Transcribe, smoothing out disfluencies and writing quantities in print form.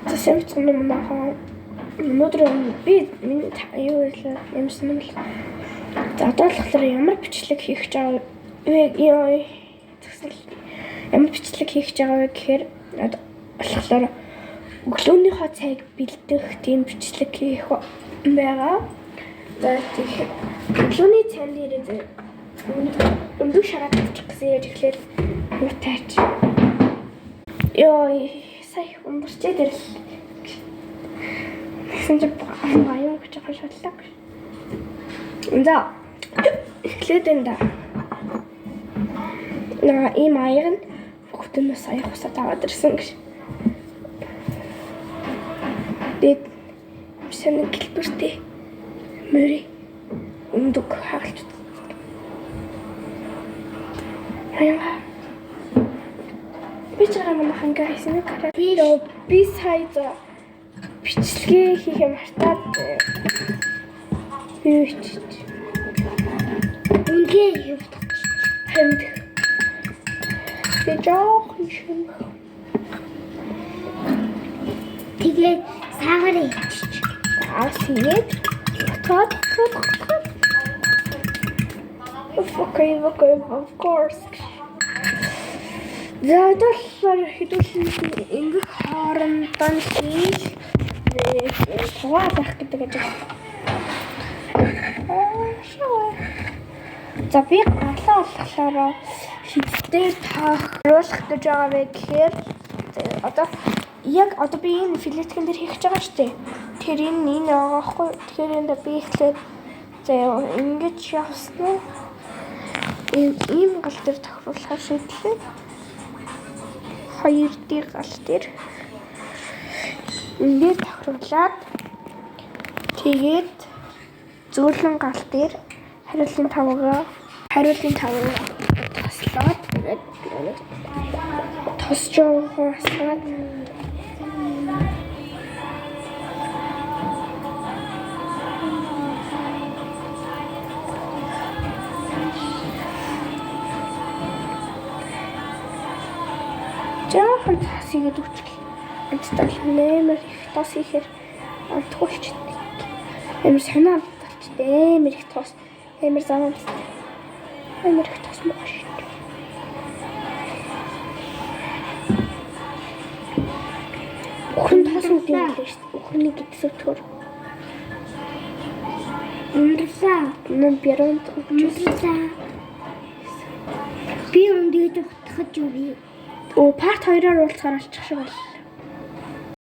За сэмцэн юм нахаа. Өнөөдөр би миний юу вэ? Ямарсан юм л. За одоо болохоор ямар бичлэг хийх гэж байгаа вэ? Ямар бичлэг хийх гэж байгаа вэ гэхээр болохоор өглөөнийхөө цайг бэлдэх тийм бичлэг хийх байгаа. За тийм өглөөний цайнд ирээд өндөр шараад авчих гэсэн яаж эхлэв мутаач. Ёо сая умбарчээ дэрл. Тэгсэн чинь баян гэж шатлаа. За эхлээд энэ ийм аяг нь бүгднээс аяг усаад аваад ирсэн гэж. Тэгээд шинэ гэлбэртэй мөрий өндөг хаалт. Аяга би ч гамахан гайсан гараад би сая бичлэгээ хийх юм хартаад юу ч ингээ хэмд би жоох юм тэгээд саагаар ичиж тэгээд тот Okay, of course. За тэгэхээр хэдүүлэн ингэх хоорондоо хийж тугаалах гэдэг ажил. За би галаа болохоор хитээр тохируулах гэж байгаа вэ гэхээр одоо би энэ филетгэн дээр хийх гэж байгаа шүү дээ. Тэр энэ байгаа хгүй. Тэгэхээр энэ би ихлээр ингэж явсан. Ийм гал дээр тохируулахаар шийдлээ. Хоёр дээр гал дээр ингээд тохируулаад тэгээд зөөлөн гал дээр хариулын тавгаа тослоод тэгээд тосч явуулаад жаахан тас игээд үчил. Эцтэл нэмэр их тас ихээр амтгуулчихдаг. Эмэр санаа болчтой. Эмэр их тас. Эмэр замаа. Эмэр их тас мөн шүү дээ. Охин тас үгүй юм л шүү дээ. Охины гэдсүү төр. Ундраа. Нэмбэрэнд үчилээ. Би өндөөд утгах юу вэ? Part 2-оор уулзахаар алчих шиг бол.